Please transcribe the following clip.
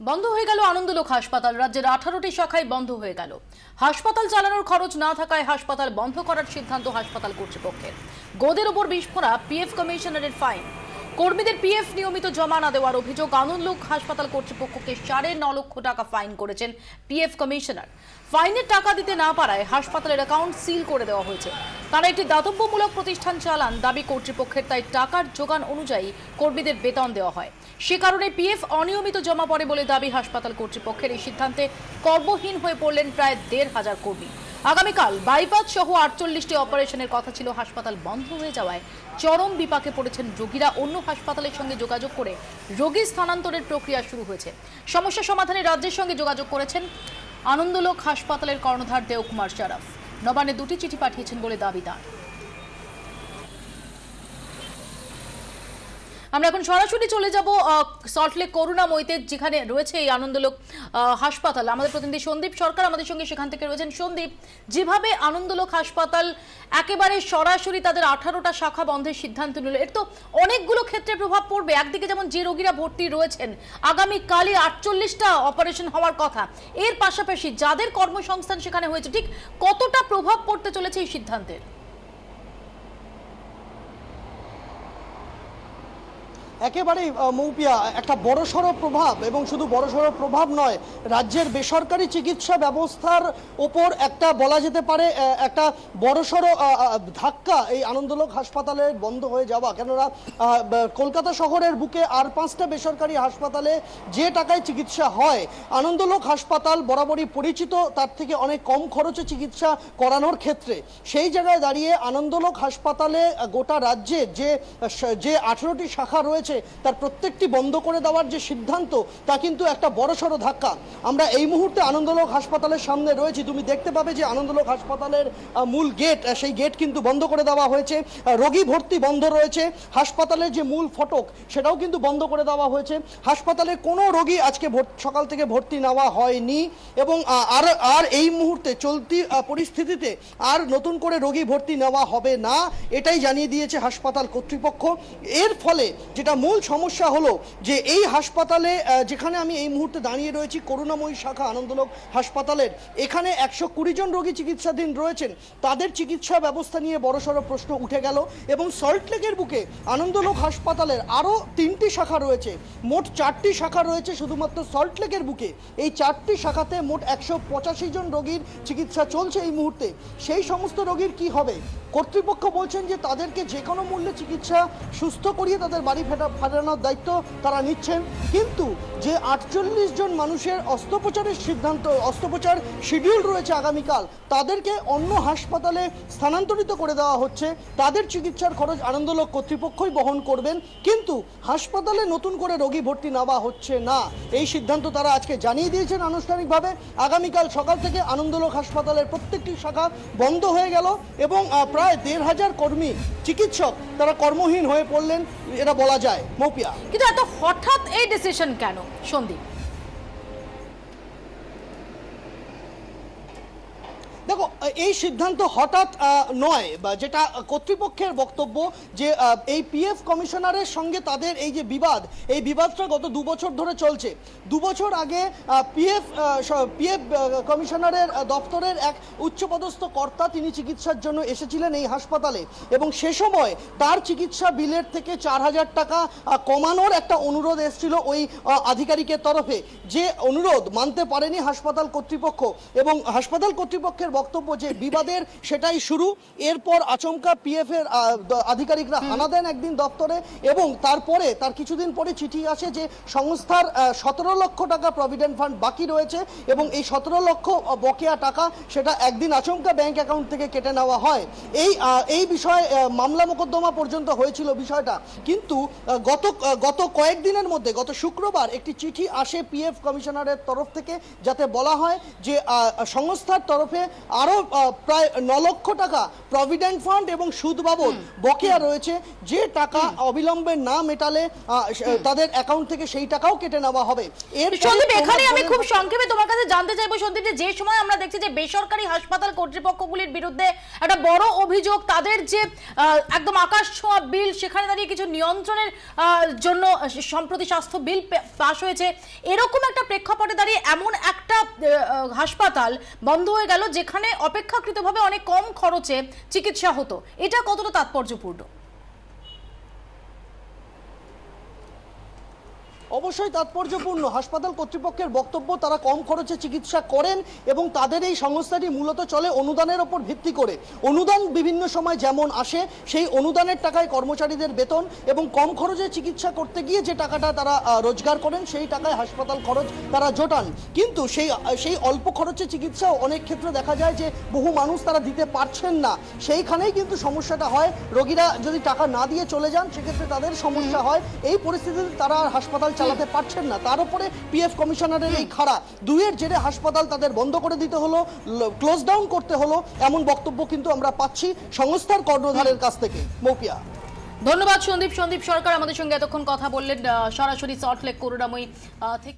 বন্ধ হয়ে গেল আনন্দলোক হাসপাতাল। রাজ্যের 18টি শাখায় বন্ধ হয়ে গেল। হাসপাতাল চালানোর খরচ না থাকায় হাসপাতাল বন্ধ করার সিদ্ধান্ত হাসপাতাল কর্তৃপক্ষের। গোদের ওপর বিস্ফোরা, পিএফ কমিশনারের ফাইন। কর্মীদের পিএফ নিয়মিত জমা না দেওয়ার অভিযোগ। আনন্দলোক হাসপাতাল কর্তৃপক্ষকে 9.5 লক্ষ টাকা ফাইন করেছেন পিএফ কমিশনার। ফাইনের টাকা দিতে না পারায় হাসপাতালের অ্যাকাউন্ট সিল করে দেওয়া হয়েছে। তারা একটি দাতব্যমূলক প্রতিষ্ঠান চালান দাবি কর্তৃপক্ষের, তাই টাকার যোগান অনুযায়ী কর্মীদের বেতন দেওয়া হয়। সে কারণে পিএফ অনিয়মিত জমা পড়ে বলে দাবি হাসপাতাল কর্তৃপক্ষের। এই সিদ্ধান্তে কর্মহীন হয়ে পড়লেন প্রায় 1,500 কর্মী। আগামীকাল বাইপাস সহ 48টি অপারেশনের কথা ছিল। হাসপাতাল বন্ধ হয়ে যাওয়ায় চরম বিপাকে পড়েছেন রোগীরা। অন্য হাসপাতালের সঙ্গে যোগাযোগ করে রোগী স্থানান্তরের প্রক্রিয়া শুরু হয়েছে। সমস্যা সমাধানে রাজ্যের সঙ্গে যোগাযোগ করেছেন আনন্দলোক হাসপাতালের কর্ণধার দেওকুমার শরফ। নবান্নে 2টি চিঠি পাঠিয়েছেন বলে দাবি তার। আমরা এখন সরাসরি চলে যাব সল্টলেক করুণাময়ীতে, যেখানে রয়েছে এই আনন্দলোক হাসপাতাল। আমাদের প্রতিনিধি সন্দীপ সরকার আমাদের সঙ্গে সেখান থেকে রয়েছেন। সন্দীপ, যেভাবে আনন্দলোক হাসপাতাল একেবারে সরাসরি তাদের 18টা শাখা বন্ধের সিদ্ধান্ত নিল, এর তো অনেকগুলো ক্ষেত্রে প্রভাব পড়বে। একদিকে যেমন যে রোগীরা ভর্তি রয়েছেন, আগামীকালই 48টা অপারেশন হওয়ার কথা, এর পাশাপাশি যাদের কর্মসংস্থান সেখানে হয়েছে, ঠিক কতটা প্রভাব পড়তে চলেছে এই সিদ্ধান্তের? একেবারেই মৌপিয়া, একটা বড়সড় প্রভাব, এবং শুধু বড়সড় প্রভাব নয়, রাজ্যের বেসরকারি চিকিৎসা ব্যবস্থার ওপর একটা বলা যেতে পারে একটা বড়সড় ধাক্কা এই আনন্দলোক হাসপাতালের বন্ধ হয়ে যাওয়া। কেননা কলকাতা শহরের বুকে আর 5টা বেসরকারি হাসপাতালে যে টাকায় চিকিৎসা হয়, আনন্দলোক হাসপাতাল বরাবরই পরিচিত তার থেকে অনেক কম খরচে চিকিৎসা করানোর ক্ষেত্রে। সেই জায়গায় দাঁড়িয়ে আনন্দলোক হাসপাতালে গোটা রাজ্যে যে 18টি শাখা রয়েছে তার প্রত্যেকটি বন্ধ করে দেওয়ার যে সিদ্ধান্ত, তা কিন্তু একটা বড়সড় ধাক্কা। আমরা এই মুহূর্তে আনন্দলোক হাসপাতালের সামনে রয়েছি। তুমি দেখতে পাবে যে আনন্দলোক হাসপাতালের মূল গেট, সেই গেট কিন্তু বন্ধ করে দেওয়া হয়েছে। রোগী ভর্তি বন্ধ রয়েছে। হাসপাতালের যে মূল ফটক, সেটাও কিন্তু বন্ধ করে দেওয়া হয়েছে। হাসপাতালে কোনো রোগী আজকে সকাল থেকে ভর্তি নেওয়া হয়নি, এবং আর এই মুহূর্তে চলতি পরিস্থিতিতে আর নতুন করে রোগী ভর্তি নেওয়া হবে না, এটাই জানিয়ে দিয়েছে হাসপাতাল কর্তৃপক্ষ। এর ফলে যেটা মূল সমস্যা হলো যে এই হাসপাতালে, যেখানে আমি এই মুহূর্তে দাঁড়িয়ে রয়েছি, করুণাময়ী শাখা আনন্দলোক হাসপাতালের, এখানে 120 জন রোগী চিকিৎসাধীন রয়েছেন। তাদের চিকিৎসা ব্যবস্থা নিয়ে বড়সড় প্রশ্ন উঠে গেল। এবং সল্টলেকের বুকে আনন্দলোক হাসপাতালের আরও 3টি শাখা রয়েছে। মোট 4টি শাখা রয়েছে শুধুমাত্র সল্টলেকের বুকে। এই 4টি শাখাতে মোট 185 জন রোগীর চিকিৎসা চলছে এই মুহূর্তে। সেই সমস্ত রোগীর কি হবে? কর্তৃপক্ষ বলছেন যে তাদেরকে যে কোনো মূল্যে চিকিৎসা সুস্থ করিয়ে তাদের বাড়ি ফেরানোর দায়িত্ব তারা নিচ্ছেন। কিন্তু যে 48 জন মানুষের অস্ত্রোপচার শিডিউল রয়েছে আগামীকাল, তাদেরকে অন্য হাসপাতালে স্থানান্তরিত করে দেওয়া হচ্ছে। তাদের চিকিৎসার খরচ আনন্দলোক কর্তৃপক্ষই বহন করবেন, কিন্তু হাসপাতালে নতুন করে রোগী ভর্তি নেওয়া হচ্ছে না। এই সিদ্ধান্ত তারা আজকে জানিয়ে দিয়েছেন আনুষ্ঠানিকভাবে। আগামীকাল সকাল থেকে আনন্দলোক হাসপাতালের প্রত্যেকটি শাখা বন্ধ হয়ে গেল, এবং প্রায় 1,500 কর্মী চিকিৎসক তারা কর্মহীন হয়ে পড়লেন, এটা বলা যায় মৌপিয়া। কিন্তু এত হঠাৎ এই ডিসিশন কেন, সন্দীপ? দেখো, এই সিদ্ধান্ত হঠাৎ নয়, বা যেটা কর্তৃপক্ষের বক্তব্য যে এই পিএফ কমিশনারের সঙ্গে তাদের এই যে বিবাদ, এই বিবাদটা গত 2 বছর ধরে চলছে। 2 বছর আগে পিএফ কমিশনারের দপ্তরের এক উচ্চপদস্থ কর্তা তিনি চিকিৎসার জন্য এসেছিলেন এই হাসপাতালে, এবং সে সময় তার চিকিৎসা বিলের থেকে 4,000 টাকা কমানোর একটা অনুরোধ এসেছিল ওই আধিকারিকের তরফে। যে অনুরোধ মানতে পারেনি হাসপাতাল কর্তৃপক্ষ, এবং হাসপাতাল কর্তৃপক্ষের বক্তব্য যে বিবাদের সেটাই শুরু। এরপর আচমকা পিএফ এর আধিকারিকরা হানা দেন একদিন দপ্তরে, এবং তারপরে তার কিছুদিন পরে চিঠি আসে যে সংস্থার 17 লক্ষ টাকা প্রভিডেন্ট ফান্ড বাকি রয়েছে, এবং এই 17 লক্ষ বকেয়া টাকা সেটা একদিন আচমকা ব্যাংক অ্যাকাউন্ট থেকে কেটে নেওয়া হয়। এই বিষয়ে মামলা মোকদ্দমা পর্যন্ত হয়েছিল বিষয়টা। কিন্তু গত কয়েকদিনের মধ্যে, গত শুক্রবার একটি চিঠি আসে পিএফ কমিশনারের তরফ থেকে, যাতে বলা হয় যে সংস্থার তরফে আরও প্রায় 9 লক্ষ টাকা প্রভিডেন্ট ফান্ড এবং সুদ বাবদ বকেয়া রয়েছে, যে টাকা অবিলম্বে না মেটালে তাদের অ্যাকাউন্ট থেকে সেই টাকাও কেটে নেওয়া হবে। সন্দীপ, এখানে আমি খুব সংক্ষেপে তোমার কাছে জানতে চাইবো সন্দীপ, যে সময় আমরা দেখছি যে বেসরকারি হাসপাতাল কর্তৃপক্ষগুলির বিরুদ্ধে একটা বড় অভিযোগ, তাদের যে একদম আকাশ ছোঁয়া বিল, সেখানে দাঁড়িয়ে কিছু নিয়ন্ত্রণের জন্য সম্প্রতি স্বাস্থ্য বিল পাশ হয়েছে, এরকম একটা প্রেক্ষাপটে দাঁড়িয়ে এমন একটা হাসপাতাল বন্ধ হয়ে গেল যেখানে অপেক্ষাকৃতভাবে অনেক কম খরচে চিকিৎসা হতো, এটা কতটা তাৎপর্যপূর্ণ? অবশ্যই তাৎপর্যপূর্ণ। হাসপাতাল কর্তৃপক্ষের বক্তব্য, তারা কম খরচে চিকিৎসা করেন এবং তাদের এই সংস্থাটি মূলত চলে অনুদানের ওপর ভিত্তি করে। অনুদান বিভিন্ন সময় যেমন আসে, সেই অনুদানের টাকায় কর্মচারীদের বেতন এবং কম খরচে চিকিৎসা করতে গিয়ে যে টাকাটা তারা রোজগার করেন, সেই টাকায় হাসপাতাল খরচ তারা জোটান। কিন্তু সেই অল্প খরচে চিকিৎসাও অনেক ক্ষেত্রে দেখা যায় যে বহু মানুষ তারা দিতে পারছেন না, সেইখানেই কিন্তু সমস্যাটা হয়। রোগীরা যদি টাকা না দিয়ে চলে যান, সেক্ষেত্রে তাদের সমস্যা হয়। এই পরিস্থিতিতে তারা হাসপাতাল চালাতে পারছেন না, তার উপরে পিএফ কমিশনারের এই খাড়া দুইয়ের জেরে হাসপাতাল তাদের বন্ধ করে দিতে হলো, ক্লোজ ডাউন করতে হলো, এমন বক্তব্য কিন্তু আমরা পাচ্ছি সংস্থার কর্ণধারের কাছ থেকে। মৌপিয়া, ধন্যবাদ সন্দীপ সরকার আমাদের সঙ্গে এতক্ষণ কথা বললেন সরাসরি সল্টলেক করুণাময়ী থেকে।